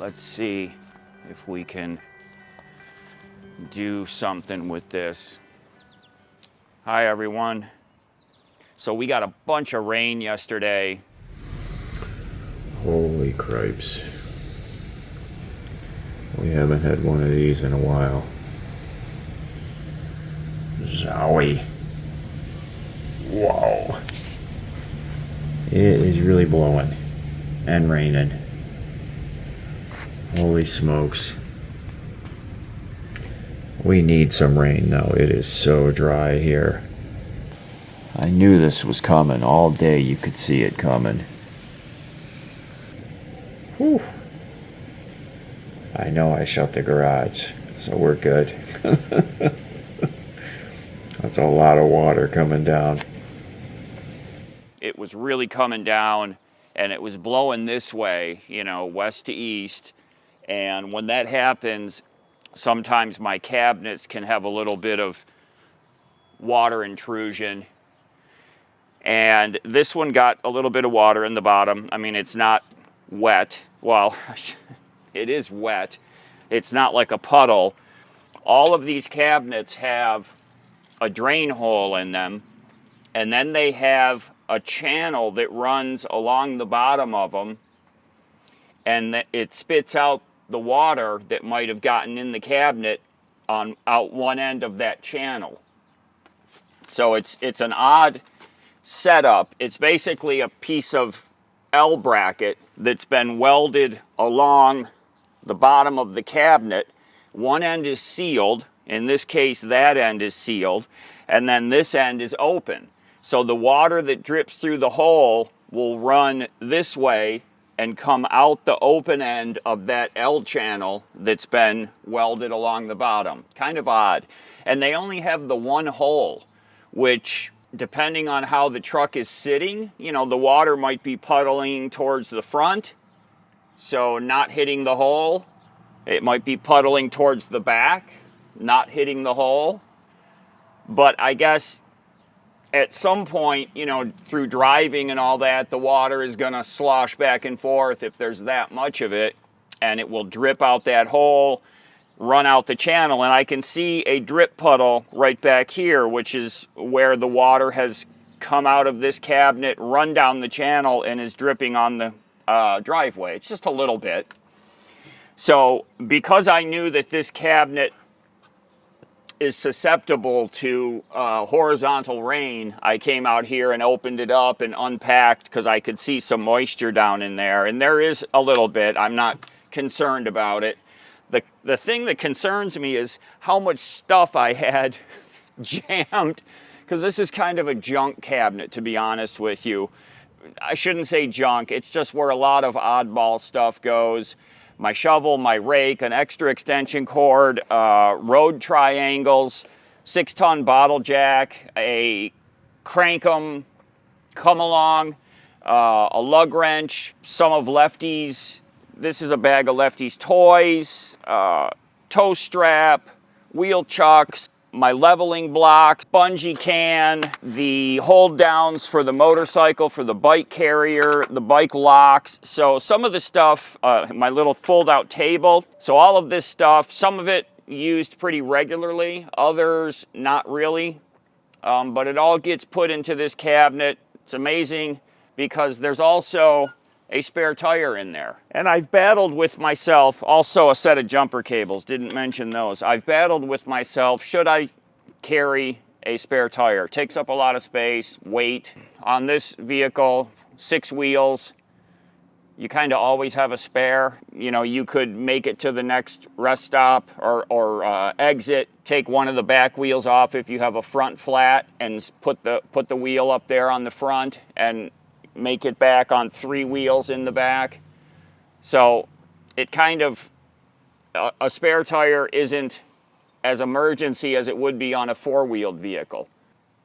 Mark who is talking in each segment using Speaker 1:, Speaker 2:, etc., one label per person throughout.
Speaker 1: let's see if we can do something with this. Hi everyone. So we got a bunch of rain yesterday.
Speaker 2: Holy cripes. We haven't had one of these in a while. Zowie. Whoa. It is really blowing and raining. Holy smokes. We need some rain though. It is so dry here. I knew this was coming. All day you could see it coming. Whew. I know I shut the garage, so we're good. That's a lot of water coming down.
Speaker 1: It was really coming down and it was blowing this way, you know, west to east. And when that happens, sometimes my cabinets can have a little bit of water intrusion. And this one got a little bit of water in the bottom. I mean, it's not wet. Well, it is wet. It's not like a puddle. All of these cabinets have a drain hole in them, and then they have a channel that runs along the bottom of them, and it spits out the water that might have gotten in the cabinet on out one end of that channel. So it's an odd setup. It's basically a piece of L bracket that's been welded along the bottom of the cabinet. One end is sealed. In this case, that end is sealed. And then this end is open. So the water that drips through the hole will run this way and come out the open end of that L channel that's been welded along the bottom. Kind of odd. And they only have the one hole, which, depending on how the truck is sitting, you know, the water might be puddling towards the front, so not hitting the hole. It might be puddling towards the back, not hitting the hole. But I guess at some point, you know, through driving and all that, the water is going to slosh back and forth if there's that much of it, and it will drip out that hole, run out the channel. And I can see a drip puddle right back here, which is where the water has come out of this cabinet, run down the channel, and is dripping on the driveway. It's just a little bit. So because I knew that this cabinet is susceptible to horizontal rain, I came out here and opened it up and unpacked because I could see some moisture down in there. And there is a little bit. I'm not concerned about it. The thing that concerns me is how much stuff I had jammed, because this is kind of a junk cabinet, to be honest with you. I shouldn't say junk. It's just where a lot of oddball stuff goes. My shovel, my rake, an extra extension cord, road triangles, 6-ton bottle jack, a Crankum come along, a lug wrench, some of Lefty's. This is a bag of Lefty's toys, toe strap, wheel chucks, my leveling block, bungee can, the hold downs for the motorcycle, for the bike carrier, the bike locks. So some of the stuff, my little fold out table. So all of this stuff, some of it used pretty regularly, others not really. But it all gets put into this cabinet. It's amazing because there's also a spare tire in there. And I've battled with myself, also a set of jumper cables, didn't mention those. I've battled with myself, should I carry a spare tire? Takes up a lot of space, weight. On this vehicle, 6 wheels, you kind of always have a spare. You know, you could make it to the next rest stop or exit, take one of the back wheels off if you have a front flat, and put the wheel up there on the front and make it back on 3 wheels in the back. So it kind of, a spare tire isn't as emergency as it would be on a 4-wheeled vehicle.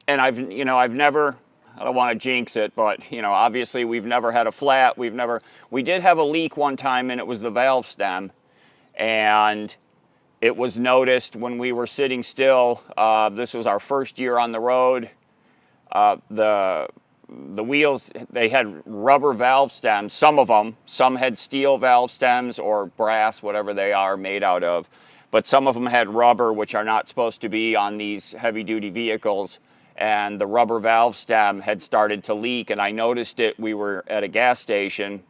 Speaker 1: And I've never, I don't want to jinx it, but, you know, obviously we've never had a flat. We did have a leak one time, and it was the valve stem. And it was noticed when we were sitting still. This was our first year on the road. The the wheels, they had rubber valve stems, some of them. Some had steel valve stems or brass, whatever they are made out of. But some of them had rubber, which are not supposed to be on these heavy-duty vehicles. And the rubber valve stem had started to leak, and I noticed it. We were at a gas station,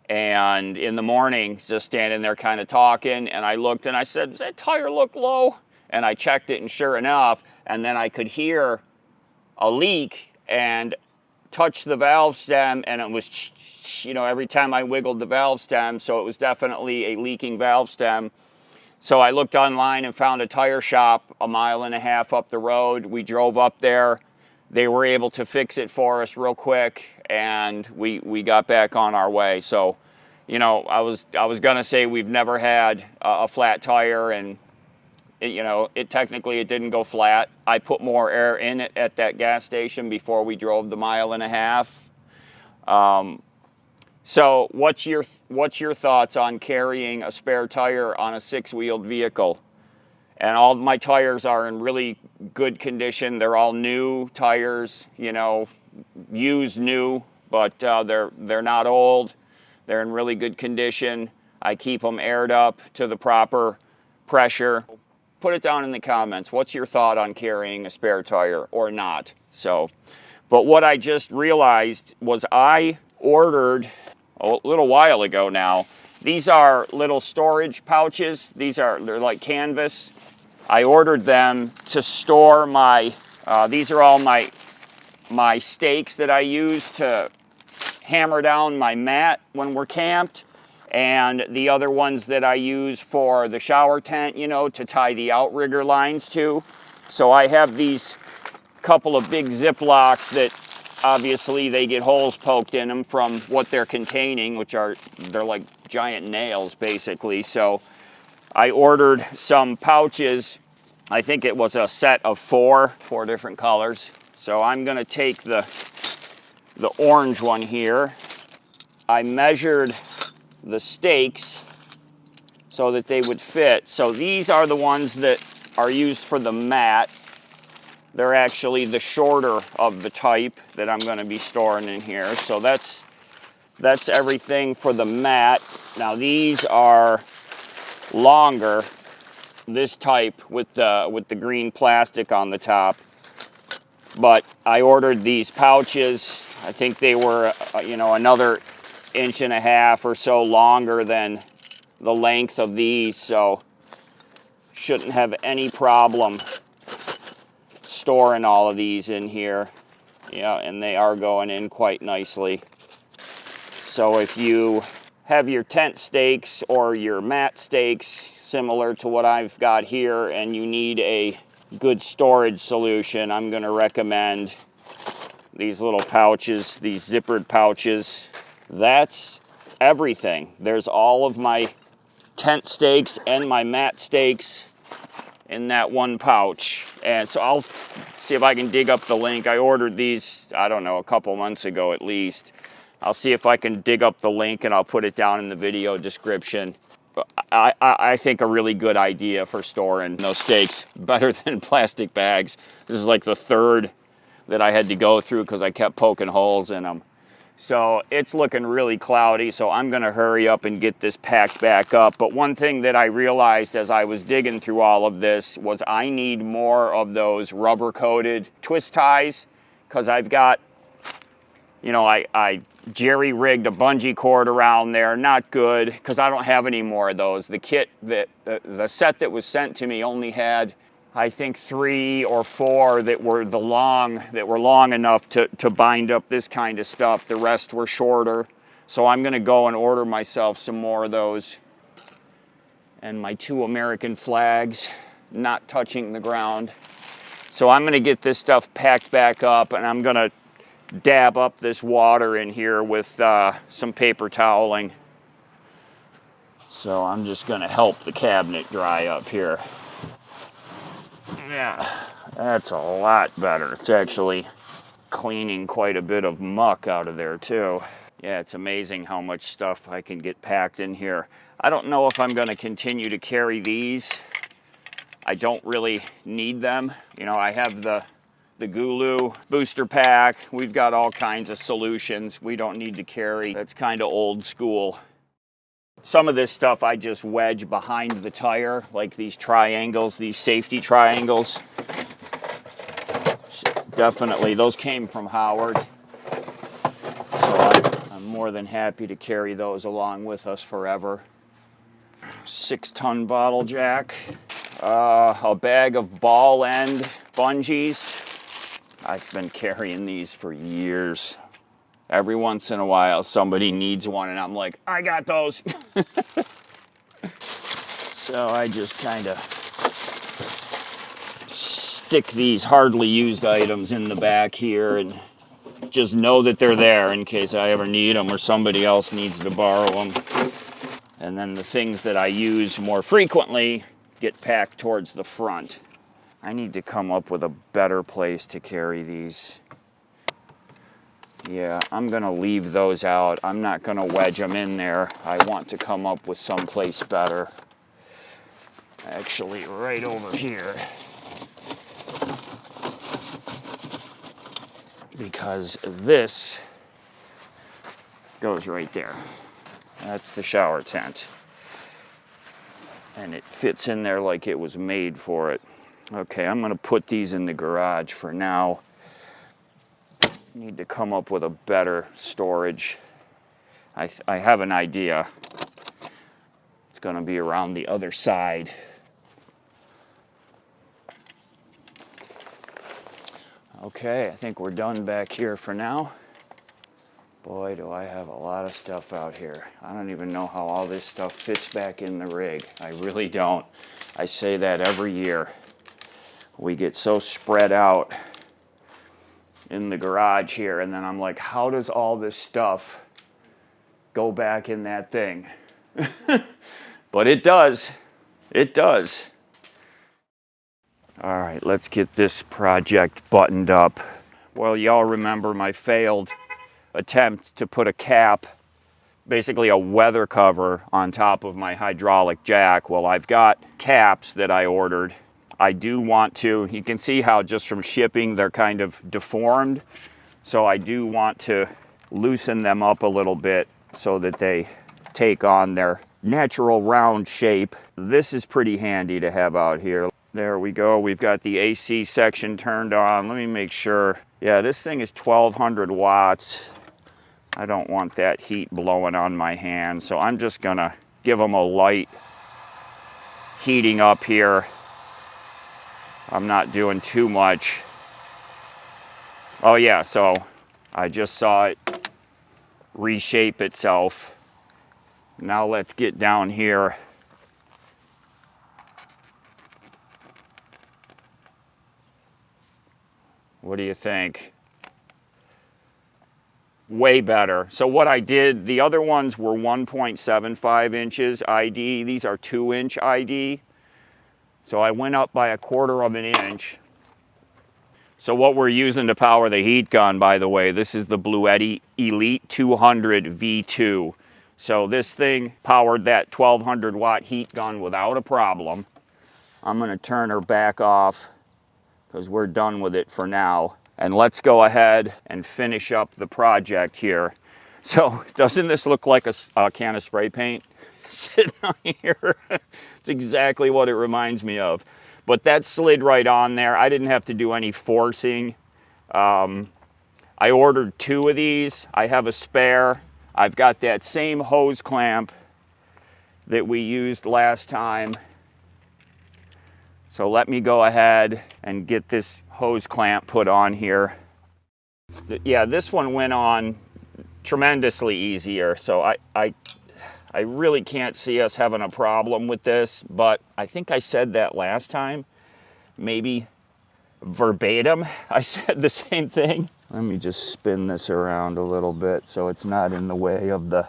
Speaker 1: and in the morning, just standing there kind of talking, and I looked and I said, does that tire look low? And I checked it, and sure enough, and then I could hear a leak and touched the valve stem, and it was, you know, every time I wiggled the valve stem, so it was definitely a leaking valve stem. So I looked online and found a tire shop a mile and a half up the road. We drove up there. They were able to fix it for us real quick, and we got back on our way. So, you know, I was gonna say we've never had a flat tire, and you know, it technically it didn't go flat. I put more air in it at that gas station before we drove the mile and a half. So what's your thoughts on carrying a spare tire on a six-wheeled vehicle? And all my tires are in really good condition. They're all new tires, you know, used new, but they're not old. They're in really good condition. I keep them aired up to the proper pressure. Put it down in the comments. What's your thought on carrying a spare tire or not? So, but what I just realized was I ordered a little while ago now. These are little storage pouches. They're like canvas. I ordered them to store my, these are all my stakes that I use to hammer down my mat when we're camped, and the other ones that I use for the shower tent, you know, to tie the outrigger lines to. So I have these couple of big Ziplocs that obviously they get holes poked in them from what they're containing, they're like giant nails basically. So I ordered some pouches. I think it was a set of four different colors. So I'm gonna take the orange one here. I measured the stakes so that they would fit. So these are the ones that are used for the mat. They're actually the shorter of the type that I'm gonna be storing in here. So that's everything for the mat. Now these are longer, this type with the green plastic on the top. But I ordered these pouches. I think they were, you know, another 1.5 inches or so longer than the length of these, so shouldn't have any problem storing all of these in here. Yeah, and they are going in quite nicely. So if you have your tent stakes or your mat stakes similar to what I've got here and you need a good storage solution, I'm going to recommend these little pouches, these zippered pouches. That's everything. There's all of my tent stakes and my mat stakes in that one pouch. And so I'll see if I can dig up the link. I ordered these, I don't know, a couple months ago at least. I'll see if I can dig up the link and I'll put it down in the video description. I think a really good idea for storing those stakes, better than plastic bags. This is like the third that I had to go through because I kept poking holes in them. So it's looking really cloudy, so I'm gonna hurry up and get this packed back up. But one thing that I realized as I was digging through all of this was I need more of those rubber coated twist ties, because I've got, you know, I jerry rigged a bungee cord around there. Not good, because I don't have any more of those. The kit, the set that was sent to me only had, I think, 3 or 4 that were long enough to bind up this kind of stuff. The rest were shorter. So I'm gonna go and order myself some more of those. And my 2 American flags not touching the ground. So I'm gonna get this stuff packed back up, and I'm gonna dab up this water in here with some paper toweling. So I'm just gonna help the cabinet dry up here. Yeah, that's a lot better. It's actually cleaning quite a bit of muck out of there too. Yeah, it's amazing how much stuff I can get packed in here. I don't know if I'm going to continue to carry these. I don't really need them. You know, I have the the Gulu booster pack. We've got all kinds of solutions we don't need to carry. That's kind of old school. Some of this stuff I just wedge behind the tire, like these triangles, these safety triangles. Definitely, those came from Howard. So I'm more than happy to carry those along with us forever. 6-ton bottle jack. A bag of ball end bungees. I've been carrying these for years. Every once in a while somebody needs one and I'm like, I got those. So I just kind of stick these hardly used items in the back here and just know that they're there in case I ever need them or somebody else needs to borrow them. And then the things that I use more frequently get packed towards the front. I need to come up with a better place to carry these. Yeah, I'm gonna leave those out. I'm not gonna wedge them in there. I want to come up with someplace better. Actually, right over here. Because this goes right there. That's the shower tent. And it fits in there like it was made for it. Okay, I'm gonna put these in the garage for now. Need to come up with a better storage. I have an idea. It's gonna be around the other side. Okay, I think we're done back here for now. Boy, do I have a lot of stuff out here. I don't even know how all this stuff fits back in the rig. I really don't. I say that every year. We get so spread out in the garage here, and then I'm like, how does all this stuff go back in that thing? But it does. It does. All right, let's get this project buttoned up. Well, y'all remember my failed attempt to put a cap, basically a weather cover, on top of my hydraulic jack. Well, I've got caps that I ordered. I do want to, you can see how just from shipping they're kind of deformed. So I do want to loosen them up a little bit so that they take on their natural round shape. This is pretty handy to have out here. There we go. We've got the AC section turned on. Let me make sure. Yeah, this thing is 1200 watts. I don't want that heat blowing on my hands, so I'm just gonna give them a light heating up here. I'm not doing too much. Oh yeah, so I just saw it reshape itself. Now let's get down here. What do you think? Way better. So what I did, the other ones were 1.75 inches ID. These are 2-inch ID. So I went up by 1/4 of an inch. So what we're using to power the heat gun, by the way, this is the Bluetti Elite 200 V2. So this thing powered that 1200 watt heat gun without a problem. I'm gonna turn her back off because we're done with it for now. And let's go ahead and finish up the project here. So doesn't this look like a can of spray paint sitting on here? It's exactly what it reminds me of. But that slid right on there. I didn't have to do any forcing. I ordered 2 of these. I have a spare. I've got that same hose clamp that we used last time. So let me go ahead and get this hose clamp put on here. Yeah, this one went on tremendously easier. So I really can't see us having a problem with this, but I think I said that last time, maybe verbatim. I said the same thing. Let me just spin this around a little bit so it's not in the way of the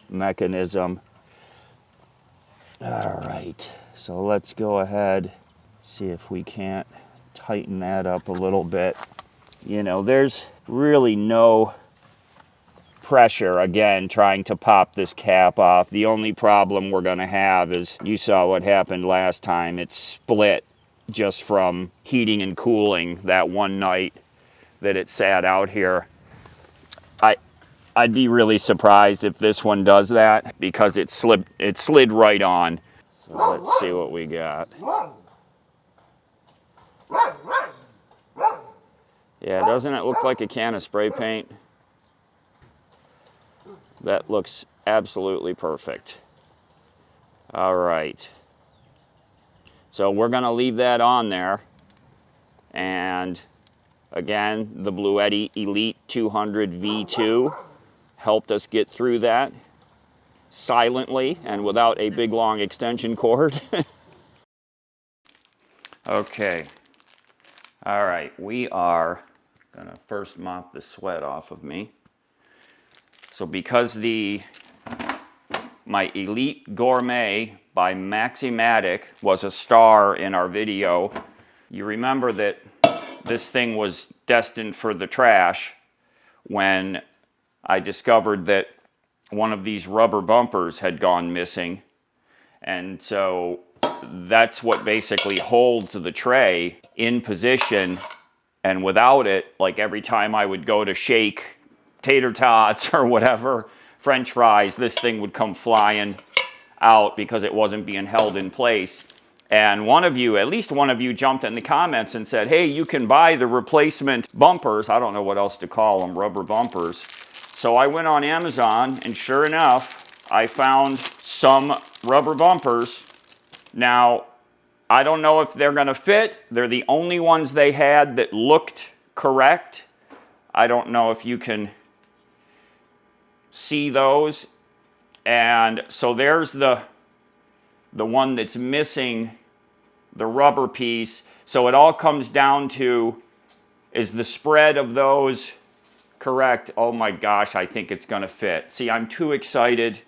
Speaker 1: mechanism. All right, so let's go ahead, see if we can't tighten that up a little bit. You know, there's really no pressure, again, trying to pop this cap off. The only problem we're gonna have is, you saw what happened last time, it split just from heating and cooling that one night that it sat out here. I'd be really surprised if this one does that, because it slid right on. So let's see what we got. Yeah, doesn't it look like a can of spray paint? That looks absolutely perfect. All right. So we're gonna leave that on there. And again, the Bluetti Elite 200 V2 helped us get through that silently and without a big long extension cord. Okay. All right, we are gonna first mop the sweat off of me. So because my Elite Gourmet by Maximatic was a star in our video, you remember that this thing was destined for the trash when I discovered that one of these rubber bumpers had gone missing. And so that's what basically holds the tray in position. And without it, like every time I would go to shake tater tots or whatever, French fries, this thing would come flying out because it wasn't being held in place. And one of you, at least one of you, jumped in the comments and said, hey, you can buy the replacement bumpers. I don't know what else to call them, rubber bumpers. So I went on Amazon, and sure enough, I found some rubber bumpers. Now, I don't know if they're going to fit. They're the only ones they had that looked correct. I don't know if you can see those. And so there's the one that's missing the rubber piece. So it all comes down to, is the spread of those correct? Oh my gosh, I think it's gonna fit. See, I'm too excited.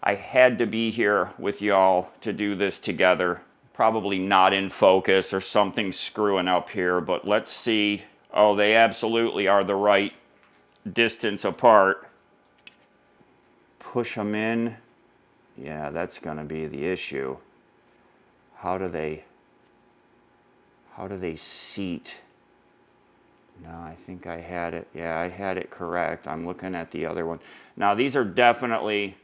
Speaker 1: I had to be here with y'all to do this together. Probably not in focus or something screwing up here, but let's see. Oh, they absolutely are the right distance apart. Push them in. Yeah, that's gonna be the issue. How do they seat? No, I think I had it. Yeah, I had it correct. I'm looking at the other one. Now, these are definitely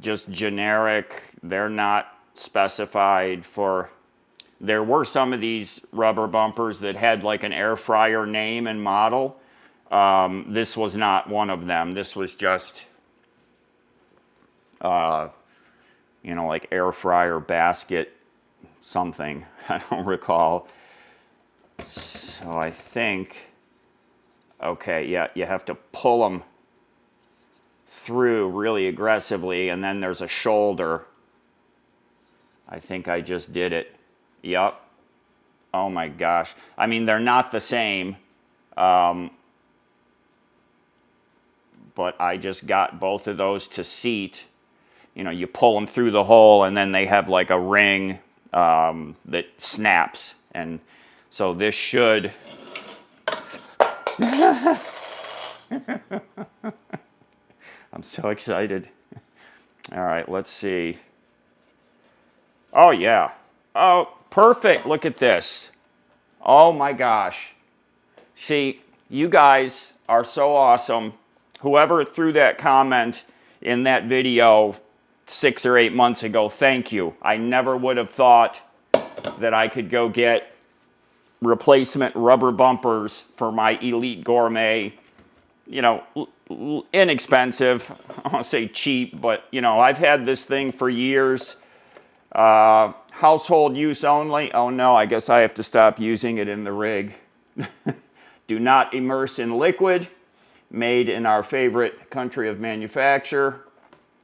Speaker 1: just generic. They're not specified for... There were some of these rubber bumpers that had like an air fryer name and model. This was not one of them. This was just, you know, like air fryer basket something. I don't recall. So I think, okay, yeah, you have to pull them through really aggressively, and then there's a shoulder. I think I just did it. Yep. Oh my gosh. I mean, they're not the same, but I just got both of those to seat. You know, you pull them through the hole, and then they have like a ring that snaps. And so this should... I'm so excited. All right, let's see. Oh, yeah. Oh, perfect. Look at this. Oh, my gosh. See, you guys are so awesome. Whoever threw that comment in that video 6 or 8 months ago, thank you. I never would have thought that I could go get replacement rubber bumpers for my Elite Gourmet. You know, inexpensive. I don't want to say cheap, but, you know, I've had this thing for years. Household use only. Oh no, I guess I have to stop using it in the rig. Do not immerse in liquid. Made in our favorite country of manufacture.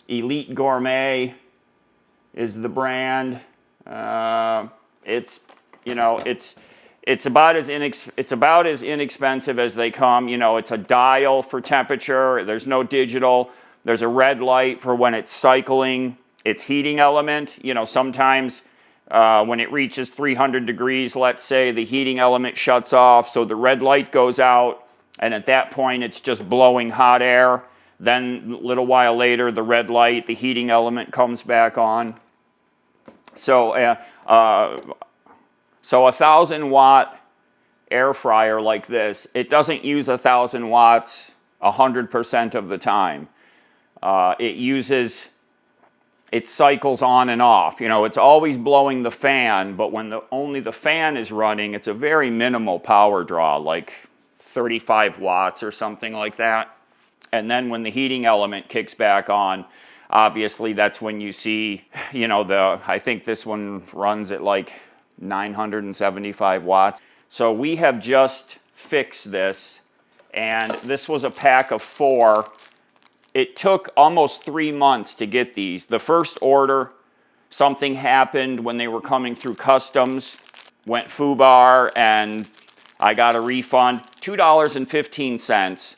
Speaker 1: Elite Gourmet is the brand. It's, you know, it's about as inexpensive as they come. You know, it's a dial for temperature. There's no digital. There's a red light for when it's cycling its heating element. You know, sometimes when it reaches 300 degrees, let's say, the heating element shuts off, so the red light goes out, and at that point it's just blowing hot air. Then a little while later, the red light, the heating element comes back on. So So 1,000-watt air fryer like this, it doesn't use 1,000 watts 100% of the time. It cycles on and off. You know, it's always blowing the fan, but when only the fan is running, it's a very minimal power draw, like 35 watts or something like that. And then when the heating element kicks back on, obviously that's when you see, you know, I think this one runs at like 975 watts. So we have just fixed this, and this was a pack of 4. It took almost 3 months to get these. The first order, something happened when they were coming through customs, went FUBAR, and I got a refund, $2.15.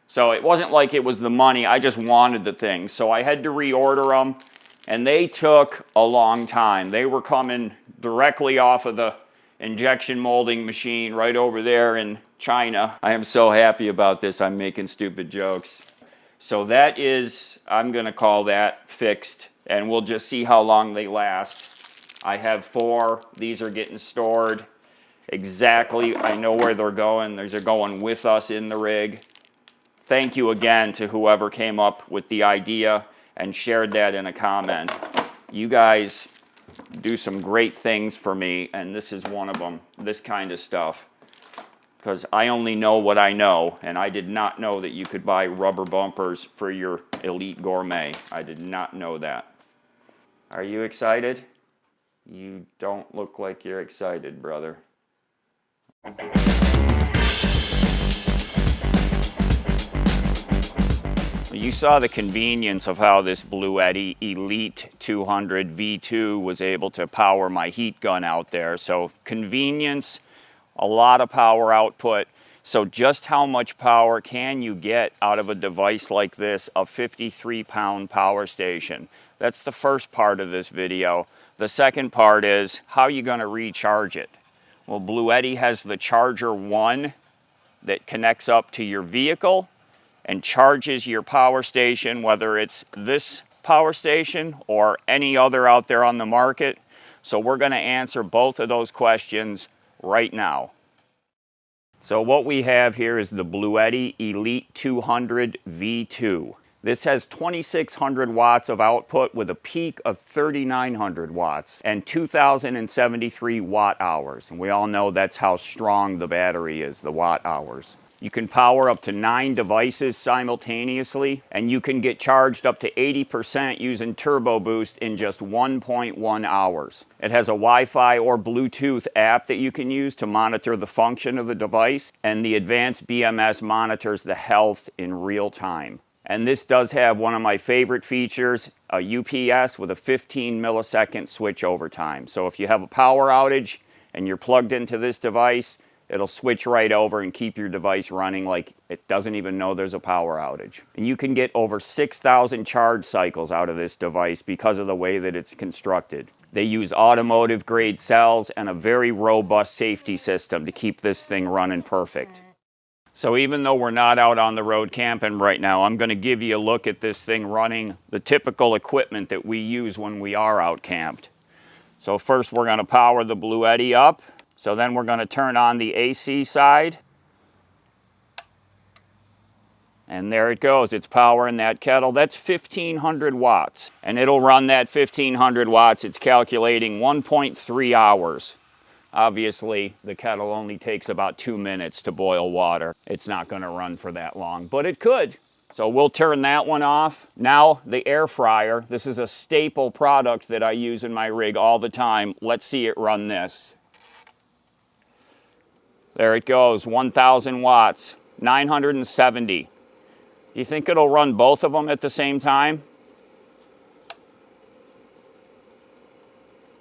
Speaker 1: So it wasn't like it was the money, I just wanted the thing. So I had to reorder them, and they took a long time. They were coming directly off of the injection molding machine right over there in China. I am so happy about this, I'm making stupid jokes. So that is, I'm gonna call that fixed, and we'll just see how long they last. I have 4, these are getting stored exactly. I know where they're going. These are going with us in the rig. Thank you again to whoever came up with the idea and shared that in a comment. You guys do some great things for me, and this is one of them, this kind of stuff. Because I only know what I know, and I did not know that you could buy rubber bumpers for your Elite Gourmet. I did not know that. Are you excited? You don't look like you're excited, brother. You saw the convenience of how this Bluetti Elite 200 V2 was able to power my heat gun out there. So convenience, a lot of power output. So just how much power can you get out of a device like this, a 53-pound power station? That's the first part of this video. The second part is, how are you going to recharge it? Well, Bluetti has the Charger 1 that connects up to your vehicle and charges your power station, whether it's this power station or any other out there on the market. So we're going to answer both of those questions right now. So what we have here is the Bluetti Elite 200 V2. This has 2,600 watts of output with a peak of 3,900 watts and 2,073 watt hours. And we all know that's how strong the battery is, the watt hours. You can power up to 9 devices simultaneously, and you can get charged up to 80% using Turbo Boost in just 1.1 hours. It has a Wi-Fi or Bluetooth app that you can use to monitor the function of the device, and the advanced BMS monitors the health in real time. And this does have one of my favorite features, a UPS with a 15 millisecond switch over time. So if you have a power outage and you're plugged into this device, it'll switch right over and keep your device running like it doesn't even know there's a power outage. And you can get over 6,000 charge cycles out of this device because of the way that it's constructed. They use automotive grade cells and a very robust safety system to keep this thing running perfect. So even though we're not out on the road camping right now, I'm going to give you a look at this thing running the typical equipment that we use when we are out camped. So first we're going to power the Bluetti up. So then we're going to turn on the AC side. And there it goes. It's powering that kettle. That's 1,500 watts. And it'll run that 1,500 watts. It's calculating 1.3 hours. Obviously, the kettle only takes about 2 minutes to boil water. It's not going to run for that long, but it could. So we'll turn that one off. Now the air fryer. This is a staple product that I use in my rig all the time. Let's see it run this. There it goes, 1,000 watts, 970. Do you think it'll run both of them at the same time?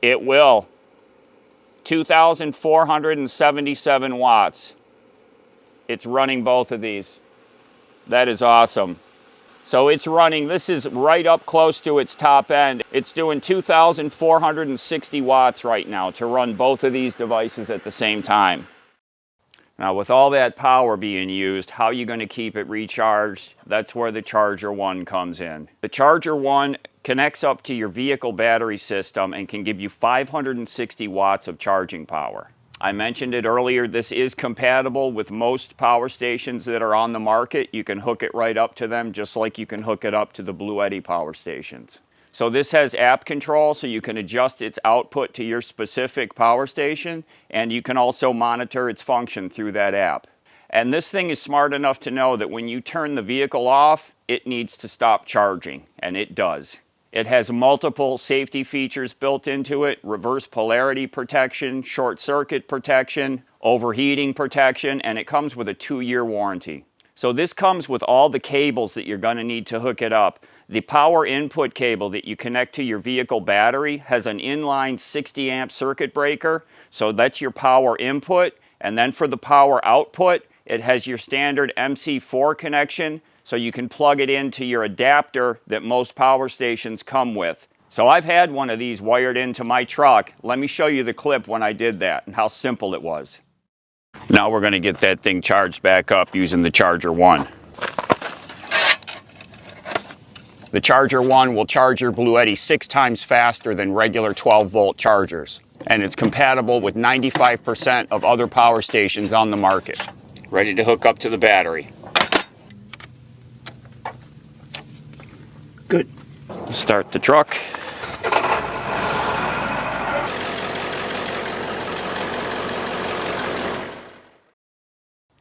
Speaker 1: It will. 2,477 watts. It's running both of these. That is awesome. So it's running, this is right up close to its top end. It's doing 2,460 watts right now to run both of these devices at the same time. Now with all that power being used, how are you going to keep it recharged? That's where the Charger One comes in. The Charger One connects up to your vehicle battery system and can give you 560 watts of charging power. I mentioned it earlier, this is compatible with most power stations that are on the market. You can hook it right up to them just like you can hook it up to the Bluetti power stations. So this has app control, so you can adjust its output to your specific power station, and you can also monitor its function through that app. And this thing is smart enough to know that when you turn the vehicle off, it needs to stop charging, and it does. It has multiple safety features built into it: reverse polarity protection, short circuit protection, overheating protection, and it comes with a 2-year warranty. So this comes with all the cables that you're going to need to hook it up. The power input cable that you connect to your vehicle battery has an inline 60 amp circuit breaker, so that's your power input. And then for the power output, it has your standard MC4 connection, so you can plug it into your adapter that most power stations come with. So I've had one of these wired into my truck. Let me show you the clip when I did that and how simple it was. Now we're going to get that thing charged back up using the Charger One. The Charger One will charge your Bluetti 6 times faster than regular 12-volt chargers, and it's compatible with 95% of other power stations on the market. Ready to hook up to the battery. Good. Start the truck.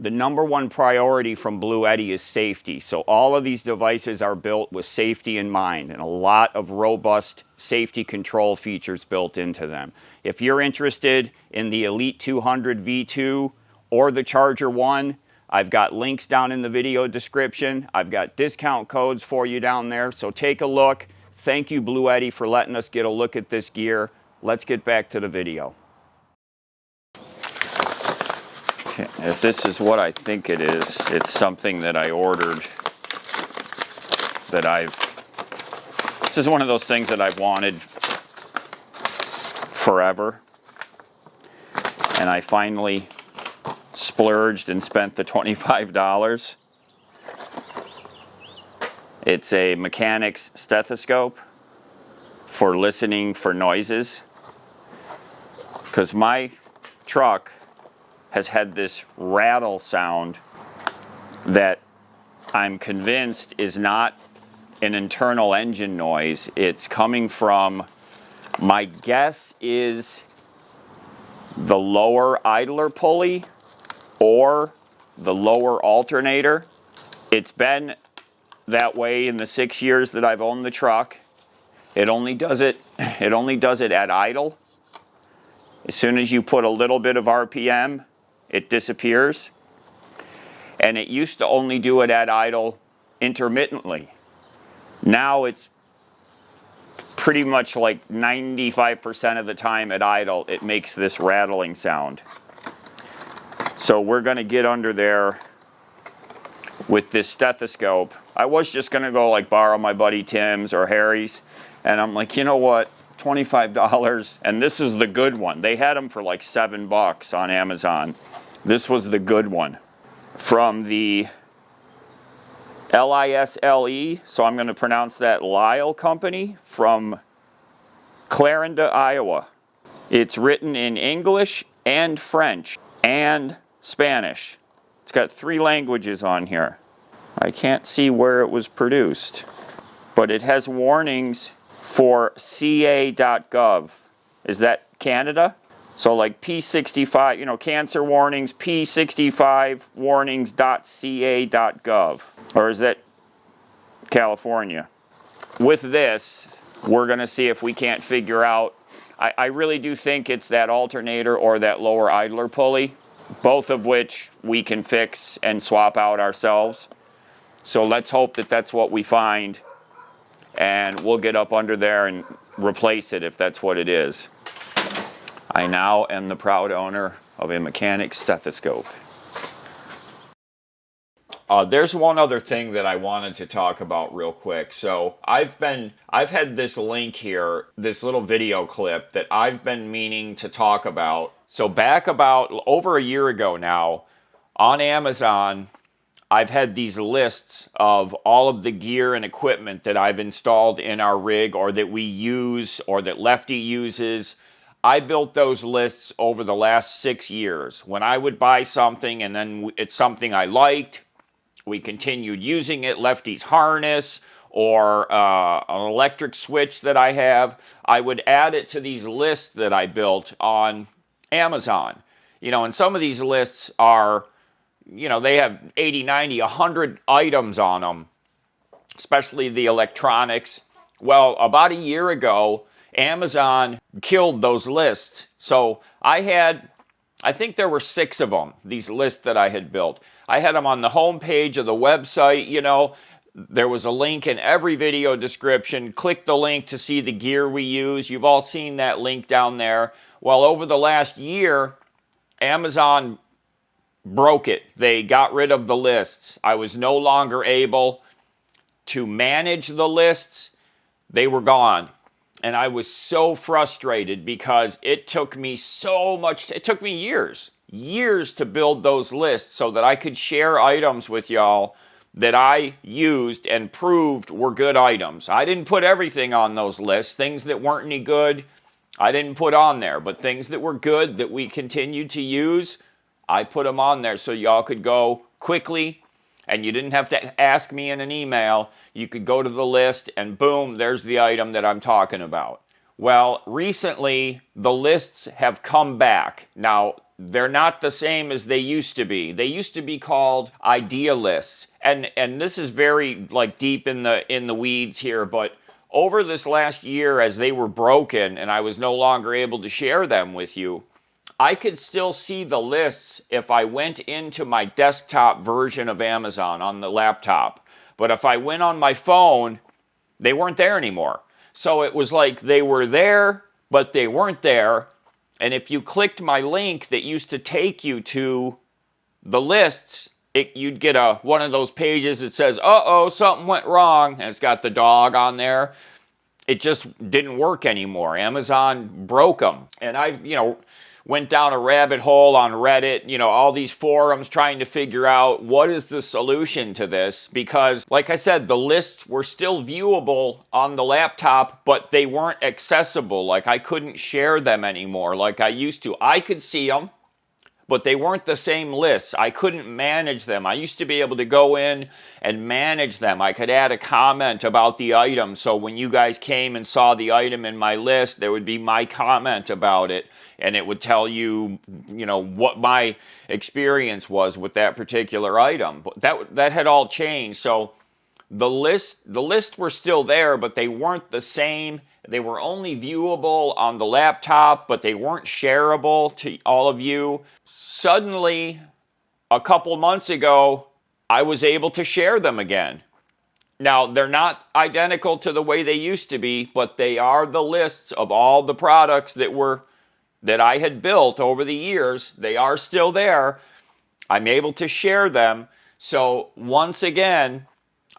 Speaker 1: The number one priority from Bluetti is safety. So all of these devices are built with safety in mind, and a lot of robust safety control features built into them. If you're interested in the Elite 200 V2 or the Charger One, I've got links down in the video description. I've got discount codes for you down there, so take a look. Thank you, Bluetti, for letting us get a look at this gear. Let's get back to the video. If this is what I think it is, it's something that I ordered this is one of those things that I've wanted forever. And I finally splurged and spent the $25. It's a mechanic's stethoscope for listening for noises. Because my truck has had this rattle sound that I'm convinced is not an internal engine noise. It's coming from, my guess is, the lower idler pulley or the lower alternator. It's been that way in the 6 years that I've owned the truck. It only does it at idle. As soon as you put a little bit of RPM, it disappears. And it used to only do it at idle intermittently. Now it's pretty much like 95% of the time at idle, it makes this rattling sound. So we're going to get under there with this stethoscope. I was just going to go like borrow my buddy Tim's or Harry's, and I'm like, you know what? $25, and this is the good one. They had them for like $7 on Amazon. This was the good one from the LISLE, so I'm going to pronounce that Lyle Company, from Clarinda, Iowa. It's written in English and French and Spanish. It's got 3 languages on here. I can't see where it was produced, but it has warnings for ca.gov. Is that Canada? So like P65, you know, cancer warnings, P65 warnings.ca.gov. Or is that California? With this, we're going to see if we can't figure out, I really do think it's that alternator or that lower idler pulley, both of which we can fix and swap out ourselves. So let's hope that that's what we find, and we'll get up under there and replace it if that's what it is. I now am the proud owner of a mechanic's stethoscope. There's one other thing that I wanted to talk about real quick. So I've had this link here, this little video clip that I've been meaning to talk about. So back about over a year ago now, on Amazon, I've had these lists of all of the gear and equipment that I've installed in our rig or that we use or that Lefty uses. I built those lists over the last 6 years. When I would buy something and then it's something I liked, we continued using it, Lefty's harness or an electric switch that I have, I would add it to these lists that I built on Amazon. You know, and some of these lists are, you know, they have 80, 90, 100 items on them, especially the electronics. Well, about a year ago, Amazon killed those lists. So I think there were 6 of them, these lists that I had built. I had them on the home page of the website, you know. There was a link in every video description. Click the link to see the gear we use. You've all seen that link down there. Well, over the last year, Amazon broke it. They got rid of the lists. I was no longer able to manage the lists. They were gone. And I was so frustrated because it took me it took me years to build those lists so that I could share items with y'all that I used and proved were good items. I didn't put everything on those lists. Things that weren't any good, I didn't put on there. But things that were good that we continued to use, I put them on there so y'all could go quickly and you didn't have to ask me in an email. You could go to the list and boom, there's the item that I'm talking about. Well, recently the lists have come back. Now, they're not the same as they used to be. They used to be called idea lists. And this is very like deep in the weeds here, but over this last year as they were broken and I was no longer able to share them with you, I could still see the lists if I went into my desktop version of Amazon on the laptop. But if I went on my phone, they weren't there anymore. So it was like they were there, but they weren't there. And if you clicked my link that used to take you to the lists, you'd get one of those pages that says, uh-oh, something went wrong. And it's got the dog on there. It just didn't work anymore. Amazon broke them. And I've, went down a rabbit hole on Reddit, all these forums trying to figure out what is the solution to this. Because, like I said, the lists were still viewable on the laptop, but they weren't accessible. Like, I couldn't share them anymore like I used to. I could see them, but they weren't the same lists. I couldn't manage them. I used to be able to go in and manage them. I could add a comment about the item. So when you guys came and saw the item in my list, there would be my comment about it. And it would tell you, what my experience was with that particular item. But that had all changed. So the lists were still there, but they weren't the same. They were only viewable on the laptop, but they weren't shareable to all of you. Suddenly, a couple months ago, I was able to share them again. Now, they're not identical to the way they used to be, but they are the lists of all the products that I had built over the years. They are still there. I'm able to share them. So once again,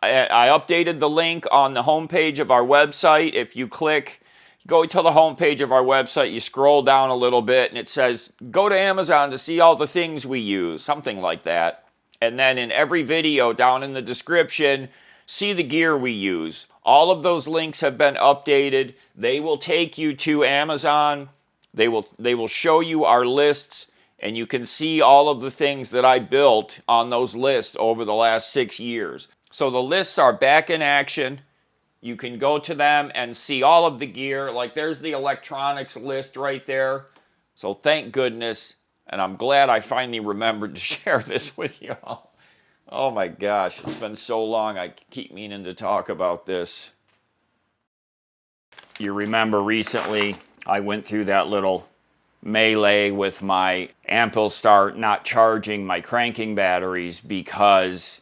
Speaker 1: I updated the link on the homepage of our website. If you go to the homepage of our website, you scroll down a little bit and it says, go to Amazon to see all the things we use, something like that. And then in every video down in the description, see the gear we use. All of those links have been updated. They will take you to Amazon. They will show you our lists, and you can see all of the things that I built on those lists over the last 6 years. So the lists are back in action. You can go to them and see all of the gear. Like there's the electronics list right there. So thank goodness, and I'm glad I finally remembered to share this with y'all. Oh my gosh, it's been so long. I keep meaning to talk about this. You remember recently I went through that little melee with my Ampilstar not charging my cranking batteries because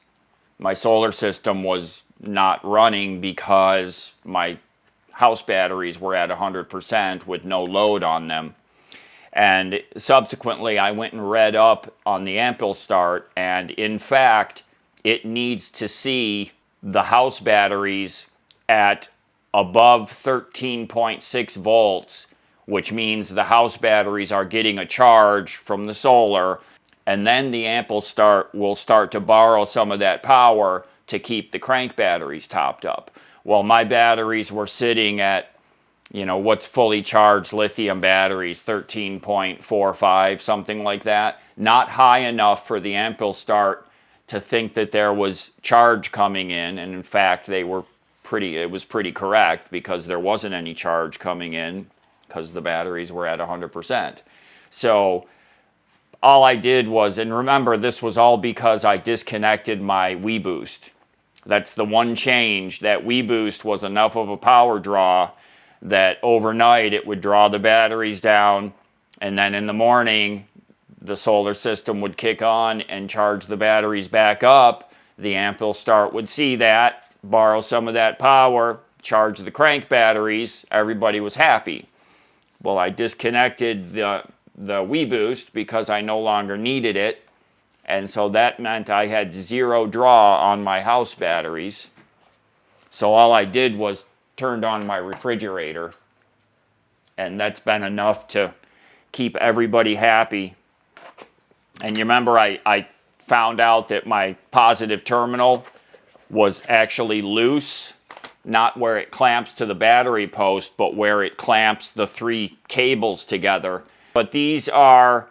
Speaker 1: my solar system was not running because my house batteries were at 100% with no load on them. And subsequently, I went and read up on the Ampilstar, and in fact, it needs to see the house batteries at above 13.6 volts, which means the house batteries are getting a charge from the solar and then the amp will start to borrow some of that power to keep the crank batteries topped up. Well, my batteries were sitting at, what's fully charged lithium batteries, 13.45, something like that. Not high enough for the amp will start to think that there was charge coming in, and in fact, it was pretty correct, because there wasn't any charge coming in because the batteries were at 100%. So all I did was, and remember, this was all because I disconnected my WeBoost. That's the one change. That WeBoost was enough of a power draw that overnight it would draw the batteries down, and then in the morning the solar system would kick on and charge the batteries back up. The amp will start would see that, borrow some of that power, charge the crank batteries. Everybody was happy. Well, I disconnected the WeBoost because I no longer needed it, and so that meant I had 0 draw on my house batteries. So all I did was turned on my refrigerator, and that's been enough to keep everybody happy. And you remember I found out that my positive terminal was actually loose, not where it clamps to the battery post, but where it clamps the 3 cables together. But these are,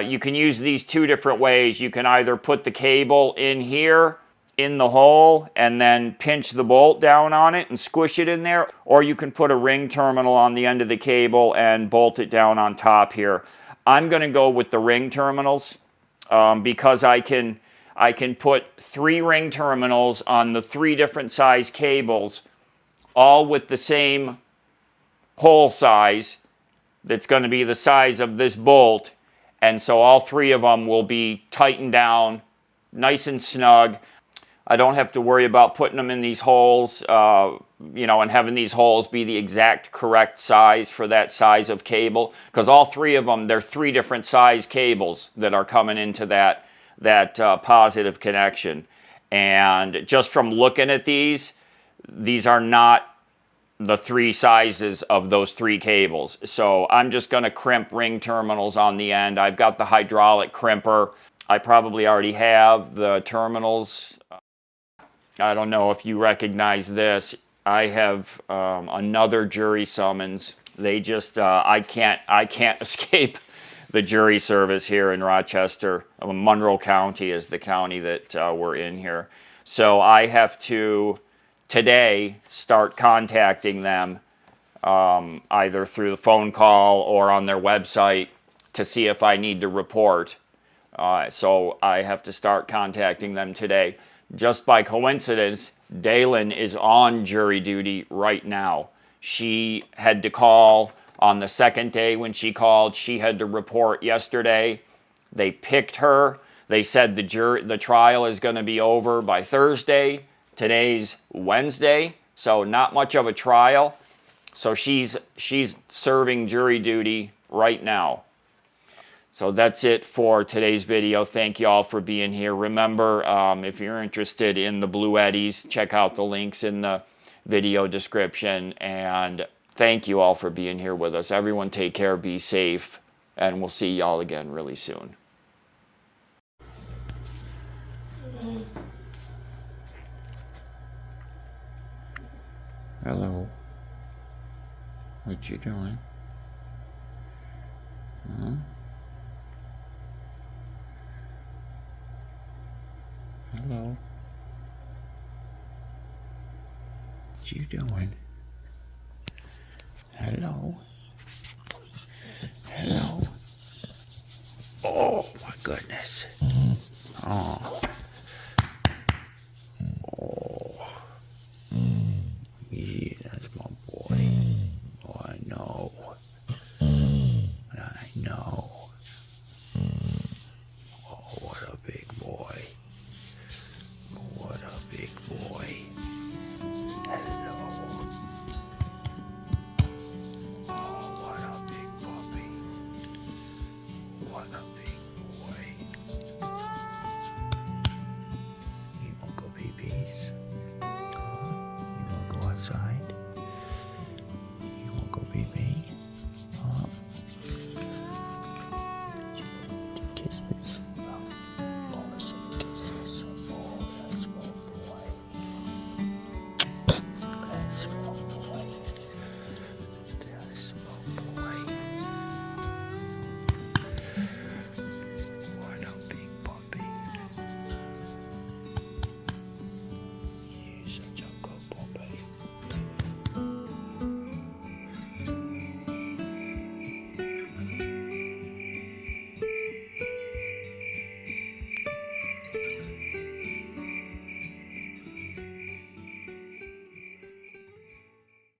Speaker 1: you can use these 2 different ways. You can either put the cable in here, in the hole, and then pinch the bolt down on it and squish it in there, or you can put a ring terminal on the end of the cable and bolt it down on top here. I'm going to go with the ring terminals, because I can put 3 ring terminals on the 3 different size cables, all with the same hole size that's going to be the size of this bolt, and so all 3 of them will be tightened down nice and snug. I don't have to worry about putting them in these holes, and having these holes be the exact correct size for that size of cable, because all 3 of them, they're 3 different size cables that are coming into that positive connection. And just from looking at these are not the 3 sizes of those 3 cables. So I'm just going to crimp ring terminals on the end. I've got the hydraulic crimper. I probably already have the terminals. I don't know if you recognize this. I have another jury summons. They just, I can't escape the jury service here in Rochester. Monroe County is the county that we're in here. So I have to, today, start contacting them, either through the phone call or on their website, to see if I need to report. So I have to start contacting them today. Just by coincidence, Dalen is on jury duty right now. She had to call on the 2nd day. When she called, she had to report yesterday. They picked her. They said the trial is going to be over by Thursday. Today's Wednesday, so not much of a trial. So she's serving jury duty right now. So that's it for today's video. Thank you all for being here. Remember, if you're interested in the Blue Eddies, check out the links in the video description. And thank you all for being here with us. Everyone take care, be safe, and we'll see y'all again really soon.
Speaker 2: Hello. What you doing? Huh? Hello. What you doing? Hello. Hello. Oh my goodness. Oh. Oh. Yeah, that's my boy. Oh, I know. I know. Oh, what a big boy. What a big boy. Hello. Oh, what a big puppy. What a big boy. You wanna go pee-pees? You wanna go outside? You wanna go pee-pee? Huh? Did you kiss the